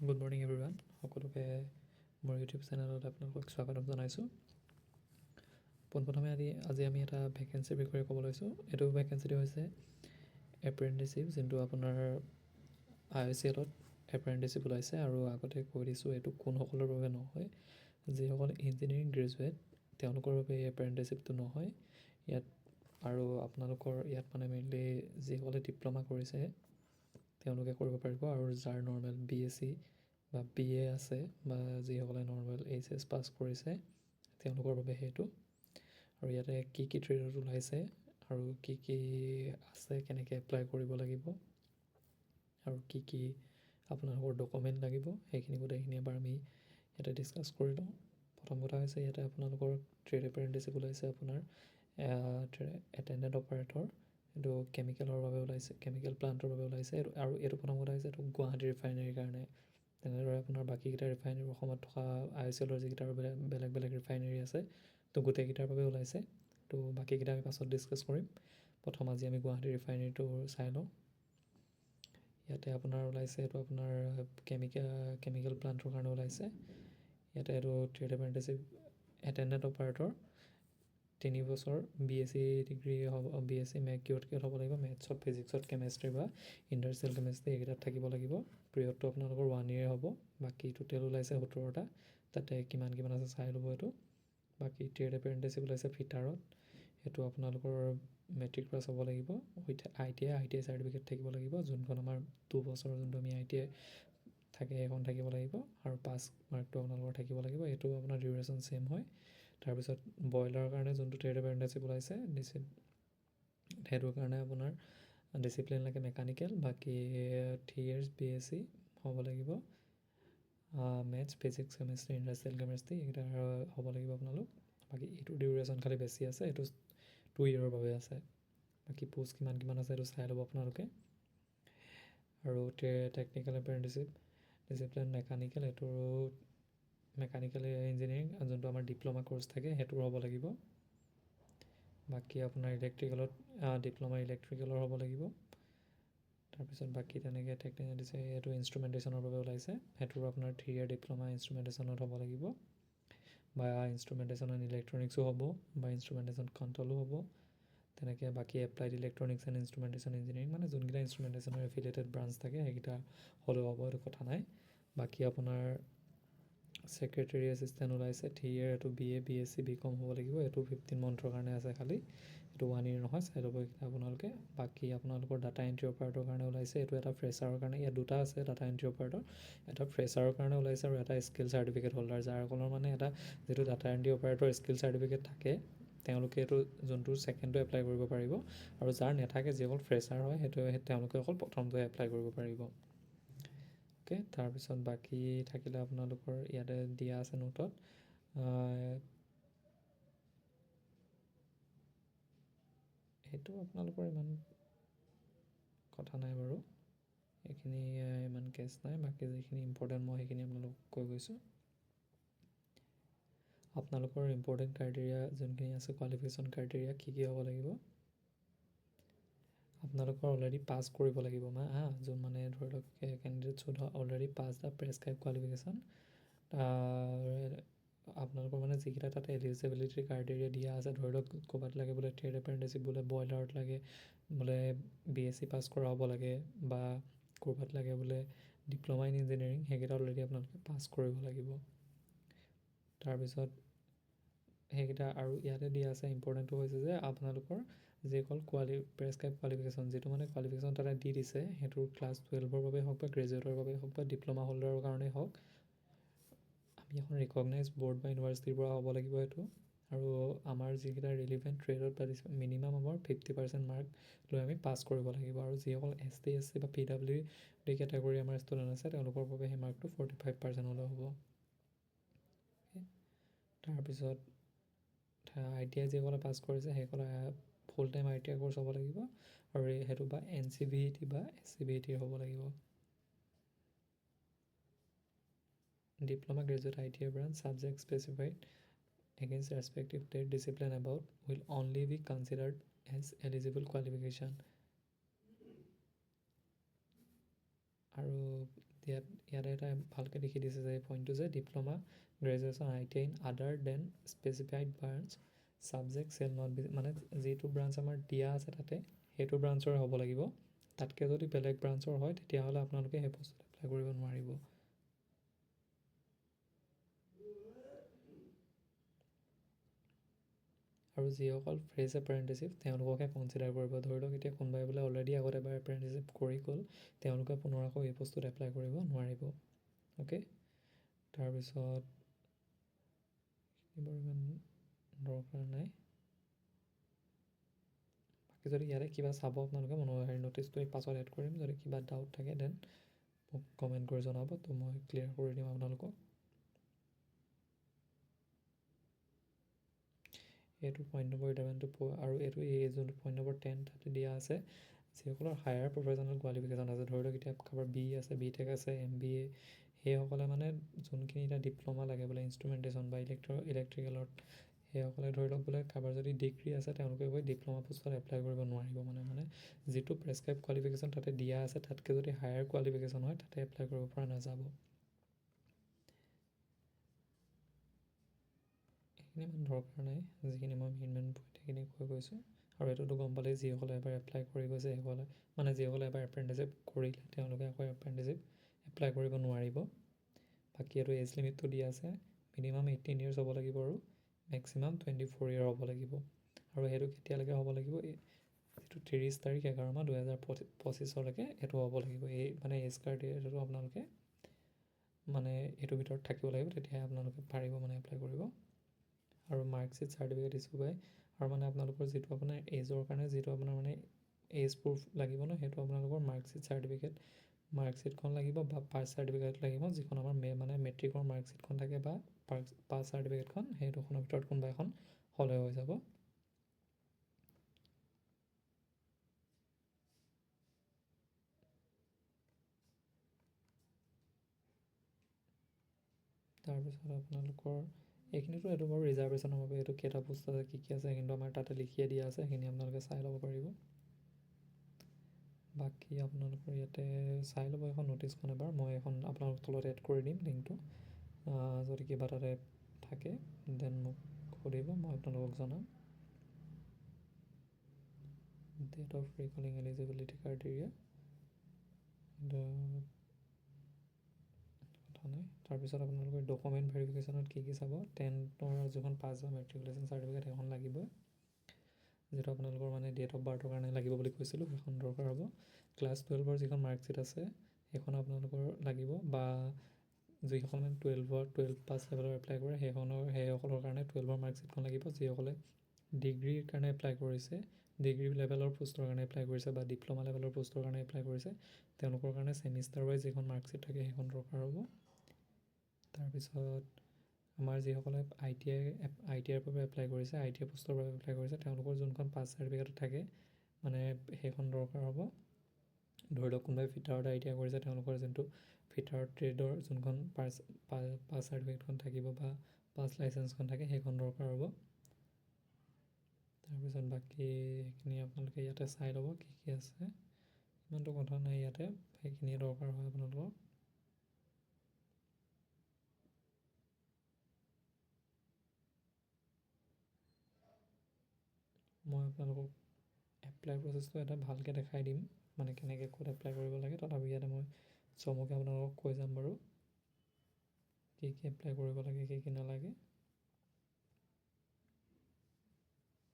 Good morning everyone, সকলোকে মোৰ YouTube চেনেলত আপোনালোকক স্বাগতম জনাইছোঁ। পোনপ্ৰথমে আজি আমি এটা ভেকেঞ্চিৰ বিষয়ে ক'ব লৈছোঁ। এইটো ভেকেঞ্চিটো হৈছে এপ্ৰেণ্টিচিপ, যোনটো আপোনাৰ IOCL-ত এপ্ৰেণ্টিচিপ ওলাইছে। আৰু আগতে কৈ দিছোঁ, এইটো কোনসকলৰ বাবে নহয়, যিসকল ইঞ্জিনিয়াৰিং গ্ৰেজুৱেট তেওঁলোকৰ বাবে এই এপ্ৰেণ্টিচিপটো নহয় ইয়াত। আৰু আপোনালোকৰ ইয়াত মানে মেইনলি যিসকলে ডিপ্ল'মা কৰিছে তেওঁলোকে কৰিব পাৰিব, আৰু যাৰ নৰ্মেল BSc বা BA আছে বা যিসকলে নৰ্মেল HS পাছ কৰিছে তেওঁলোকৰ বাবে সেইটো। আৰু ইয়াতে কি ট্ৰেডত ওলাইছে আৰু কি আছে, কেনেকৈ এপ্লাই কৰিব লাগিব আৰু কি আপোনালোকৰ ডকুমেণ্ট লাগিব, সেইখিনি গোটেইখিনি এবাৰ আমি ইয়াতে ডিছকাছ কৰি লওঁ। প্ৰথম কথা হৈছে, ইয়াতে আপোনালোকৰ ট্ৰেড এপ্ৰেণ্টিচিপ ওলাইছে আপোনাৰ এটেণ্ডেণ্ট অপাৰেটৰ। এইটো কেমিকেলৰ বাবে ওলাইছে, কেমিকেল প্লাণ্টৰ বাবে ওলাইছে। আৰু এইটো প্ৰথম কথা হৈছে, এইটো গুৱাহাটী ৰিফাইনেৰীৰ কাৰণে। তেনেদৰে আপোনাৰ বাকীকেইটা ৰিফাইনেৰী, অসমত থকা IOCL-ৰ যিকেইটা বেলেগ বেলেগ ৰিফাইনেৰী আছে, তো গোটেইকেইটাৰ বাবে ওলাইছে। তো বাকীকেইটা আমি পাছত ডিছকাছ কৰিম। প্ৰথম আজি আমি গুৱাহাটী ৰিফাইনেৰীটো চাই লওঁ। ইয়াতে আপোনাৰ ওলাইছে, এইটো আপোনাৰ কেমিকেল প্লাণ্টৰ কাৰণে ওলাইছে। ইয়াতে এইটো ট্ৰেড এপ্ৰেণ্টিচিপ এটেণ্ডেণ্ট অপাৰেটৰ 3 বছৰ BSc ডিগ্ৰী হ'ব, BSc কিহত হ'ব লাগিব, মেথছত, ফিজিক্সত, কেমেষ্ট্ৰি বা ইণ্ডাষ্ট্ৰিয়েল কেমেষ্ট্ৰি এইকেইটাত থাকিব লাগিব। পিৰিয়ডটো আপোনালোকৰ 1 year হ'ব। বাকী টোটেল ওলাইছে 17টা, তাতে কিমান আছে চাই ল'ব এইটো। বাকী ট্ৰেড এপ্ৰেণ্টিচিপ ওলাইছে ফিটাৰত, সেইটো আপোনালোকৰ মেট্ৰিক পাছ হ'ব লাগিব, উইথ ITI চাৰ্টিফিকেট থাকিব লাগিব। যোনখন আমাৰ 2 বছৰৰ যোনটো আমি ITI থাকে সেইখন থাকিব লাগিব, আৰু পাছ মাৰ্কটো আপোনালোকৰ থাকিব লাগিব। এইটো আপোনাৰ ডিউৰেশ্যন ছেইম হয়। তাৰপিছত বইলাৰৰ কাৰণে যোনটো ট্ৰেড এপ্ৰেণ্টিচিপ ওলাইছে সেইটোৰ কাৰণে আপোনাৰ ডিচিপ্লিন লাগে মেকানিকেল। বাকী 3 years BSc হ'ব লাগিব, maths, physics, chemistry, industrial chemistry এইকেইটা হ'ব লাগিব আপোনালোক। বাকী এইটো ডিউৰেশ্যন খালি বেছি আছে, এইটো 2 yearৰ বাবে আছে। বাকী পোষ্ট কিমান আছে এইটো চাই ল'ব আপোনালোকে। আৰু টেকনিকেল এপ্ৰেণ্টিচিপ ডিচিপ্লিন মেকানিকেল, এইটোৰ মেকানিকেল ইঞ্জিনিয়াৰিং যোনটো আমাৰ ডিপ্ল'মা ক'ৰ্চ থাকে সেইটোৰ হ'ব লাগিব। বাকী আপোনাৰ ইলেক্ট্ৰিকেলত ডিপ্ল'মা ইলেক্ট্ৰিকেলৰ হ'ব লাগিব। তাৰপিছত বাকী তেনেকৈ টেকনিকেল দিছে, এইটো ইনষ্ট্ৰুমেণ্টেশ্যনৰ বাবে ওলাইছে, সেইটোৰ আপোনাৰ 3 year ডিপ্ল'মা ইনষ্ট্ৰুমেণ্টেশ্যনত হ'ব লাগিব, বা ইনষ্ট্ৰুমেণ্টেশ্যন এণ্ড ইলেক্ট্ৰনিক্সো হ'ব, বা ইনষ্ট্ৰুমেণ্টেশ্যন কণ্ট্ৰলো হ'ব। তেনেকৈ বাকী এপ্লাইড ইলেক্ট্ৰনিক্স এণ্ড ইনষ্ট্ৰুমেণ্টেশ্যন ইঞ্জিনিয়াৰিং, মানে যোনকেইটা ইনষ্ট্ৰুমেণ্টেশ্যনৰ এফিলিয়েটেড ব্ৰাঞ্চ থাকে সেইকেইটা হ'লেও হ'ব, এইটো কথা নাই। বাকী আপোনাৰ ছেক্ৰেটেৰী এছিষ্টেণ্ট ওলাইছে 3 year, এইটো BA BSc BCom হ'ব লাগিব। এইটো 15 monthৰ কাৰণে আছে খালি, এইটো 1 year নহয়, চাই ল'ব এইকেইটা আপোনালোকে। বাকী আপোনালোকৰ ডাটা এণ্ট্ৰি অপাৰেটৰ কাৰণে ওলাইছে, এইটো এটা ফ্ৰেছাৰৰ কাৰণে। ইয়াত দুটা আছে ডাটা এণ্ট্ৰি অপাৰেটৰ, এটা ফ্ৰেছাৰৰ কাৰণে ওলাইছে আৰু এটা স্কিল চাৰ্টিফিকেট হোল্ডাৰ। যাৰসকলৰ মানে এটা যিটো data entry operator skill certificate থাকে তেওঁলোকে এইটো যোনটো ছেকেণ্ডটো এপ্লাই কৰিব পাৰিব, আৰু যাৰ নাথাকে, যিসকল ফ্ৰেছাৰ হয় তেওঁলোকে অকল প্ৰথমটোৱে এপ্লাই কৰিব পাৰিব। অ'কে, তাৰপিছত বাকী থাকিলে আপোনালোকৰ ইয়াতে দিয়া আছে নোটত, সেইটো আপোনালোকৰ ইমান কথা নাই বাৰু, এইখিনি ইমান কেছ নাই। বাকী যিখিনি ইম্পৰ্টেণ্ট মই সেইখিনি আপোনালোকক কৈ গৈছোঁ। আপোনালোকৰ ইম্পৰ্টেণ্ট ক্ৰাইটেৰিয়া যোনখিনি আছে, কোৱালিফিকেশ্যন ক্ৰাইটেৰিয়া কি হ'ব লাগিব, আপোনালোকৰ অলৰেডি পাছ কৰিব লাগিব যোন মানে ধৰি লওক candidates already pass the prescribe qualification. আপোনালোকৰ মানে যিকেইটা তাতে এলিজিবিলিটি ক্ৰাইটেৰিয়া দিয়া আছে, ধৰি লওক ক'ৰবাত লাগে বোলে ট্ৰেড এপ্ৰেণ্টিচিপ, বোলে বইলাৰত লাগে বোলে BSc পাছ কৰা হ'ব লাগে, বা ক'ৰবাত লাগে বোলে ডিপ্ল'মা ইন ইঞ্জিনিয়াৰিং, সেইকেইটা অলৰেডি আপোনালোকে পাছ কৰিব লাগিব। তাৰপিছত সেইকেইটা, আৰু ইয়াতে দিয়া আছে ইম্পৰ্টেণ্টটো হৈছে যে আপোনালোকৰ যিসকল প্ৰেছক্ৰাইব কোৱালিফিকেশ্যন, যিটো মানে কোৱালিফিকেশ্যন তাতে দি দিছে, সেইটোৰ ক্লাছ 12ৰ বাবে হওক বা গ্ৰেজুৱেটৰ বাবে হওক বা ডিপ্ল'মা হোল্ডাৰৰ কাৰণেই হওক, আমি এখন ৰিকগনাইজ বৰ্ড বা ইউনিভাৰ্চিটিৰ পৰা হ'ব লাগিব এইটো। আৰু আমাৰ যিকেইটা ৰিলিভেণ্ট ট্ৰেডত পাতিছে, মিনিমাম আমাৰ 50% মাৰ্ক লৈ আমি পাছ কৰিব লাগিব। আৰু যিসকল ST SC বা PWD কেটেগৰী আমাৰ ষ্টুডেণ্ট আছে তেওঁলোকৰ বাবে সেই মাৰ্কটো 45% হ'লেও হ'ব। তাৰপিছত ITI যিসকলে পাছ কৰিছে সেইসকলে ফুল টাইম ITI কোৰ্চ হ'ব লাগিব, আৰু সেইটো বা NCVET বা SCVET হ'ব লাগিব। Diploma graduate ITI branch subject specified against respective trade discipline about will only be considered as eligible qualification। আৰু ইয়াতে এটা ভালকৈ লিখি দিছে যে এই পইণ্টটো যে diploma graduation ITI in other than specified branch subject shall not be, মানে যিটো ব্ৰাঞ্চ আমাৰ দিয়া আছে তাতে সেইটো ব্ৰাঞ্চৰে হ'ব লাগিব। তাতকৈ যদি বেলেগ ব্ৰাঞ্চৰ হয় তেতিয়াহ'লে আপোনালোকে সেই বস্তুটো এপ্লাই কৰিব নোৱাৰিব। আৰু যিসকল ফ্ৰেছ এপ্ৰেণ্টিচিপ তেওঁলোককে কনচিডাৰ কৰিব। ধৰি লওক এতিয়া কোনোবাই বোলে অলৰেডি আগত এবাৰ এপ্ৰেণ্টিচিপ কৰি গ'ল, তেওঁলোকে পুনৰ আকৌ এই বস্তুত এপ্লাই কৰিব নোৱাৰিব। অ'কে, তাৰপিছত বাৰু ইমান দৰকাৰ নাই। বাকী যদি ইয়াতে কিবা চাব আপোনালোকে হেৰি ন'টিচটো পাছত এড কৰিম, যদি কিবা ডাউট থাকে দেন মোক কমেণ্ট কৰি জনাব, তো মই ক্লিয়াৰ কৰি দিম আপোনালোকক। এইটো পইণ্ট নম্বৰ 11টো আৰু এইটো এই যোনটো পইণ্ট নম্বৰ 10 তাতে দিয়া আছে যিসকলৰ হায়াৰ প্ৰফেশ্যনেল কোৱালিফিকেশ্যন আছে। ধৰি লওক এতিয়া কাৰোবাৰ BE আছে, BTech আছে, MBA, সেইসকলে মানে যোনখিনি এতিয়া ডিপ্ল'মা লাগে বোলে ইনষ্ট্ৰুমেণ্টেশ্যন বা ইলেক্ট্ৰিকেলত, সেইসকলে ধৰি লওক বোলে কাৰোবাৰ যদি ডিগ্ৰী আছে তেওঁলোকে গৈ ডিপ্ল'মা পোষ্টত এপ্লাই কৰিব নোৱাৰিব। মানে যিটো প্ৰেছক্ৰাইব কোৱালিফিকেশ্যন তাতে দিয়া আছে তাতকৈ যদি হায়াৰ কোৱালিফিকেশ্যন হয় তাতে এপ্লাই কৰিব পৰা নাযাব। এইখিনি ইমান দৰকাৰ নাই, যিখিনি মই মেইন পইণ্ট সেইখিনি কৈ গৈছোঁ। আৰু এইটোতো গম পালেই যিসকলে এবাৰ এপ্লাই কৰি গৈছে সেইসকলে, মানে যিসকলে এবাৰ এপ্ৰেণ্টিচিপ কৰিলে তেওঁলোকে আকৌ এপ্ৰেণ্টিচিপ এপ্লাই কৰিব নোৱাৰিব। বাকী এইটো এজ লিমিটটো দিয়া আছে, মিনিমাম 18 years হ'ব লাগিব আৰু মেক্সিমাম 24 year হ'ব লাগিব। আৰু সেইটো কেতিয়ালৈকে হ'ব লাগিব, যিটো 30/11/2025 এইটো হ'ব লাগিব। এই মানে এজ ক্ৰাইটেৰিয়াটো আপোনালোকে মানে এইটোৰ ভিতৰত থাকিব লাগিব, তেতিয়াহে আপোনালোকে পাৰিব মানে এপ্লাই কৰিব। আৰু মাৰ্কশ্বিট চাৰ্টিফিকেট ইছ্যু পায়। আৰু মানে আপোনালোকৰ যিটো আপোনাৰ এজৰ কাৰণে যিটো আপোনাৰ মানে এজ প্ৰুফ লাগিব ন, সেইটো আপোনালোকৰ মাৰ্কশ্বিটখন লাগিব বা পাছ চাৰ্টিফিকেট লাগিব, যিখন আমাৰ মানে মেট্ৰিকৰ মাৰ্কশ্বিটখন থাকে বা পাছ চাৰ্টিফিকেটখন, সেই দুখনৰ ভিতৰত কোনোবা এখন হ'লে হৈ যাব। তাৰপিছত আপোনালোকৰ এইখিনিতো এইটো বাৰু ৰিজাৰ্ভেশ্যনৰ বাবে এইটো কেইটা পোষ্ট আছে কি আছে কিন্তু আমাৰ তাতে লিখিয়ে দিয়া আছে, সেইখিনি আপোনালোকে চাই ল'ব পাৰিব। বাকী আপোনালোকৰ ইয়াতে চাই ল'ব এখন ন'টিচখন এবাৰ, মই এখন আপোনালোকৰ তলত এড কৰি দিম লিংকটো। যদি কিবা তাতে থাকে দেন মোক সুধিব, মই আপোনালোকক জনাম। ডেট অফ ৰিকলিং এলিজিবিলিটি ক্ৰাইটেৰিয়া কথা নাই। তাৰপিছত আপোনালোকৰ ডকুমেণ্ট ভেৰিফিকেশ্যনত কি চাব, 10ৰ যিখন পাছ বা মেট্ৰিকুলেশ্যন চাৰ্টিফিকেট সেইখন লাগিবই, যিটো আপোনালোকৰ মানে ডেট অফ বাৰ্থৰ কাৰণে লাগিব বুলি কৈছিলোঁ, সেইখন দৰকাৰ হ'ব। ক্লাছ 12ৰ যিখন মাৰ্কশ্বিট আছে সেইখন আপোনালোকৰ লাগিব, বা যিসকলে মানে 12 পাছ লেভেলৰ এপ্লাই কৰে সেইসকলৰ কাৰণে 12ৰ মাৰ্কশ্বিটখন লাগিব। যিসকলে ডিগ্ৰীৰ কাৰণে এপ্লাই কৰিছে, ডিগ্ৰী লেভেলৰ পোষ্টৰ কাৰণে এপ্লাই কৰিছে বা ডিপ্ল'মা লেভেলৰ পোষ্টৰ কাৰণে এপ্লাই কৰিছে, তেওঁলোকৰ কাৰণে ছেমিষ্টাৰ ৱাইজ যিখন মাৰ্কশ্বিট থাকে সেইখন দৰকাৰ হ'ব। তাৰপিছত আমাৰ যিসকলে ITIৰ বাবে এপ্লাই কৰিছে, ITI পোষ্টৰ বাবে এপ্লাই কৰিছে, তেওঁলোকৰ যোনখন পাছ চাৰ্টিফিকেট থাকে মানে সেইখন দৰকাৰ হ'ব। ধৰি লওক কোনোবাই ফিটাৰত ITI কৰিছে, তেওঁলোকৰ যোনটো ফিটাৰ ট্ৰেডৰ যোনখন পাছ চাৰ্টিফিকেটখন থাকিব বা পাছ লাইচেঞ্চখন থাকে সেইখন দৰকাৰ হ'ব। তাৰপিছত বাকী সেইখিনি আপোনালোকে ইয়াতে চাই ল'ব কি কি আছে, ইমানটো কথা নাই ইয়াতে, সেইখিনিয়ে দৰকাৰ হয় আপোনালোকক। মই আপোনালোকক এপ্লাই প্ৰচেছটো এটা ভালকৈ দেখাই দিম, মানে কেনেকৈ ক'ত এপ্লাই কৰিব লাগে। তথাপি ইয়াতে মই চমুকৈ আপোনালোকক কৈ যাম বাৰু কি কি এপ্লাই কৰিব লাগে কি কি নালাগে।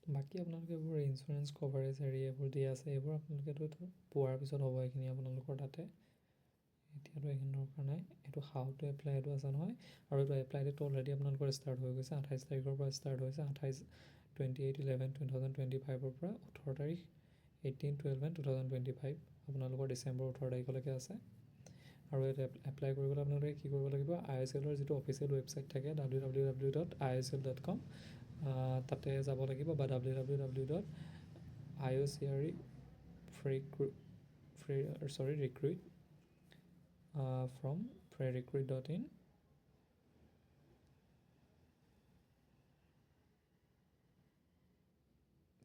বাকী আপোনালোকে এইবোৰ ইঞ্চুৰেঞ্চ কভাৰেজ এইবোৰ দিয়া আছে, এইবোৰ আপোনালোকেতো পোৱাৰ পিছত হ'ব এইখিনি আপোনালোকৰ তাতে, এতিয়াতো এইখিনি দৰকাৰ নাই। এইটো হাউ টু এপ্লাই এইটো আছে নহয়, আৰু এইটো এপ্লাই ডেটটো অলৰেডি আপোনালোকৰ ষ্টাৰ্ট হৈ গৈছে, 28 তাৰিখৰ পৰা ষ্টাৰ্ট হৈছে, 28/11/2025 পৰা 18 তাৰিখ 18/12/2025 আপোনালোকৰ ডিচেম্বৰ 18 তাৰিখলৈকে আছে। আৰু এইটো এপ্লাই কৰিবলৈ আপোনালোকে কি কৰিব লাগিব, ISLৰ যিটো অফিচিয়েল ৱেবছাইট থাকে www.isl.com, তাতে যাব লাগিব, বা www.iocre recruit.in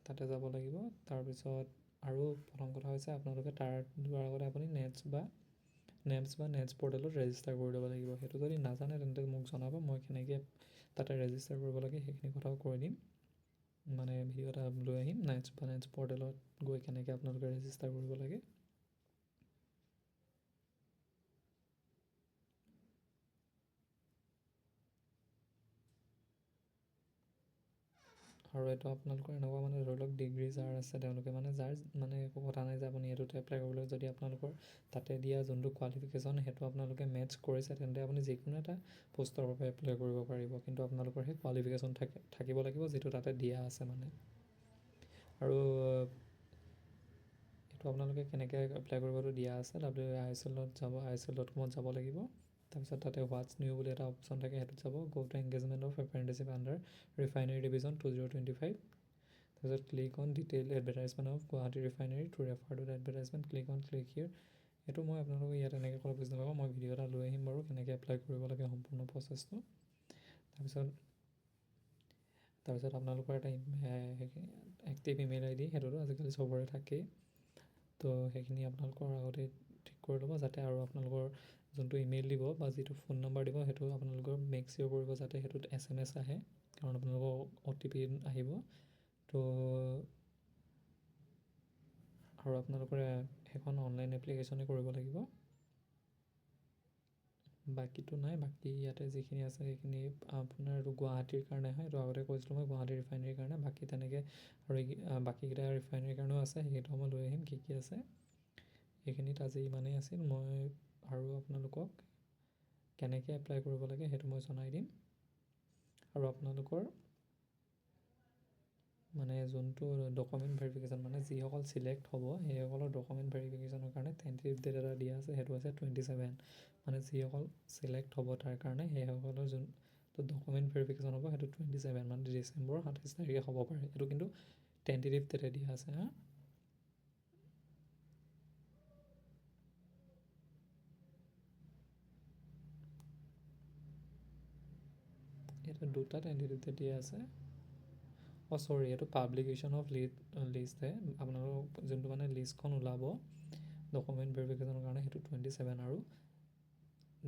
তাতে যাব লাগিব। তাৰপিছত আৰু প্ৰথম কথা হৈছে আপোনালোকে তাৰ যোৱাৰ আগতে আপুনি নেপছ বা নেটছ পৰ্টেলত ৰেজিষ্টাৰ কৰি ল'ব লাগিব। সেইটো যদি নাজানে তেন্তে মোক জনাব, মই কেনেকৈ তাতে ৰেজিষ্টাৰ কৰিব লাগে সেইখিনি কথাও কৈ দিম। মানে ভিডিঅ' এটা লৈ আহিম নেটছ বা নেটছ পৰ্টেলত গৈ কেনেকৈ আপোনালোকে ৰেজিষ্টাৰ কৰিব লাগে। আৰু এইটো আপোনালোকৰ এনেকুৱা মানে ধৰি লওক ডিগ্ৰী যাৰ আছে তেওঁলোকে মানে যাৰ মানে একো কথা নাই যে আপুনি এইটোতে এপ্লাই কৰিবলৈ, যদি আপোনালোকৰ তাতে দিয়া যোনটো কোৱালিফিকেশ্যন সেইটো আপোনালোকে মেটচ কৰিছে তেন্তে আপুনি যিকোনো এটা পষ্টৰ বাবে এপ্লাই কৰিব পাৰিব। কিন্তু আপোনালোকৰ সেই কোৱালিফিকেশ্যন থাকিব লাগিব যিটো তাতে দিয়া আছে মানে। আৰু এইটো আপোনালোকে কেনেকৈ এপ্লাই কৰিবতো দিয়া আছে, WISL-ত যাব, ISL.com-ত যাব লাগিব। তাৰপিছত তাতে হোৱাটছ নিউ বুলি এটা অপশ্যন থাকে, সেইটোত যাব। Go to engagement of apprenticeship under refinery division 2025। তাৰপিছত click on detail advertisement of Guwahati refinery to refer to the advertisement, click here. এইটো মই আপোনালোকক ইয়াত এনেকৈ ক'লে বুজি নাপাব, মই ভিডিঅ' এটা লৈ আহিম বাৰু কেনেকৈ এপ্লাই কৰিব লাগে সম্পূৰ্ণ প্ৰচেছটো। তাৰপিছত আপোনালোকৰ এটা এক্টিভ ইমেইল ID, সেইটোতো আজিকালি চবৰে থাকেই। তো সেইখিনি আপোনালোকৰ আগতে ঠিক কৰি ল'ব, যাতে আৰু আপোনালোকৰ যোনটো ইমেইল দিব বা যিটো ফোন নম্বৰ দিব সেইটো আপোনালোকৰ মেক চিয়ৰ কৰিব যাতে সেইটোত SMS আহে, কাৰণ আপোনালোকৰ OTP আহিব। তো আৰু আপোনালোকৰ সেইখন অনলাইন এপ্লিকেশ্যনেই কৰিব লাগিব। বাকীটো নাই, বাকী ইয়াতে যিখিনি আছে সেইখিনি আপোনাৰ এইটো গুৱাহাটীৰ কাৰণে হয়, এইটো আগতে কৈছিলোঁ মই গুৱাহাটী ৰিফাইনেৰীৰ কাৰণে। বাকী তেনেকৈ আৰু বাকীকেইটা ৰিফাইনেৰীৰ কাৰণেও আছে, সেইকেইটাও মই লৈ আহিম কি কি আছে। এইখিনিত আজি ইমানেই আছিল। মই আৰু আপোনালোকক কেনেকৈ এপ্লাই কৰিব লাগে সেইটো মই জনাই দিম। আৰু আপোনালোকৰ মানে যোনটো ডকুমেণ্ট ভেৰিফিকেশ্যন, মানে যিসকল চিলেক্ট হ'ব সেইসকলৰ ডকুমেণ্ট ভেৰিফিকেশ্যনৰ কাৰণে টেণ্টেটিভ ডেট এটা দিয়া আছে, সেইটো আছে 27। মানে যিসকল চিলেক্ট হ'ব তাৰ কাৰণে সেইসকলৰ যোনটো ডকুমেণ্ট ভেৰিফিকেশ্যন হ'ব সেইটো 27 মানে ডিচেম্বৰৰ 27 তাৰিখে হ'ব পাৰে। এইটো কিন্তু টেণ্টেটিভ ডেটে দিয়া আছে হা। ইয়াতে দুটা টেণ্টেটিভ ডেট দিয়া আছে। চৰি, এইটো পাব্লিকেশ্যন অফ লিষ্টহে। আপোনালোকৰ যোনটো মানে লিষ্টখন ওলাব ডকুমেণ্ট ভেৰিফিকেশ্যনৰ কাৰণে সেইটো 27, আৰু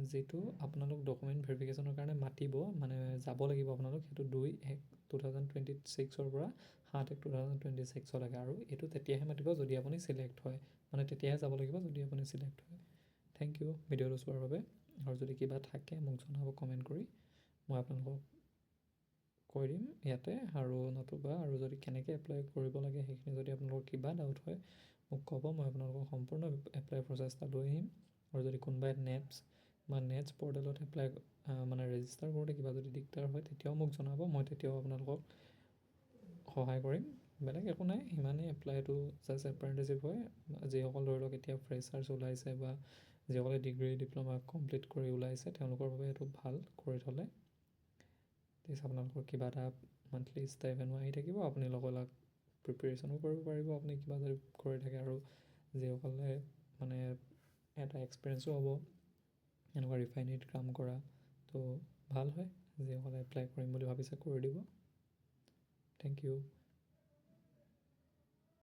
যিটো আপোনালোক ডকুমেণ্ট ভেৰিফিকেশ্যনৰ কাৰণে মাতিব মানে যাব লাগিব আপোনালোক, সেইটো 2/1/2026 পৰা 7/1/2026 লাগে। আৰু এইটো তেতিয়াহে মাতিব যদি আপুনি চিলেক্ট হয়, মানে তেতিয়াহে যাব লাগিব যদি আপুনি চিলেক্ট হয়। থেংক ইউ ভিডিঅ'টো চোৱাৰ বাবে। আৰু যদি কিবা থাকে মোক জনাব কমেণ্ট কৰি, মই আপোনালোকক কৈ দিম ইয়াতে। আৰু নতুবা আৰু যদি কেনেকৈ এপ্লাই কৰিব লাগে সেইখিনি যদি আপোনালোকৰ কিবা ডাউট হয় মোক ক'ব, মই আপোনালোকক সম্পূৰ্ণ এপ্লাই প্ৰচেছ এটা লৈ আহিম। আৰু যদি কোনোবাই নেটছ পৰ্টেলত এপ্লাই মানে ৰেজিষ্টাৰ কৰোঁতে কিবা যদি দিগদাৰ হয় তেতিয়াও মোক জনাব, মই তেতিয়াও আপোনালোকক সহায় কৰিম। বেলেগ একো নাই, সিমানেই। এপ্লাইটো জাষ্ট এপ্ৰেণ্টিছশ্বিপ হয়। যিসকল ধৰি লওক এতিয়া ফ্ৰেছাৰ্ছ ওলাইছে বা যিসকলে ডিগ্ৰী ডিপ্ল'মা কমপ্লিট কৰি ওলাইছে তেওঁলোকৰ বাবে এইটো ভাল কৰি থ'লে। প্লিজ আপোনালোকৰ কিবা এটা মান্থলি ষ্টাইপেণ্ডো আহি থাকিব, আপুনি লগালগ প্ৰিপেৰেশ্যনো কৰিব পাৰিব আপুনি কিবা যদি কৰি থাকে। আৰু যিসকলে মানে এটা এক্সপিৰিয়েঞ্চো হ'ব এনেকুৱা ৰিফাইনেৰীত কাম কৰা, তো ভাল হয়। যিসকলে এপ্লাই কৰিম বুলি ভাবিছে কৰি দিব। Thank U.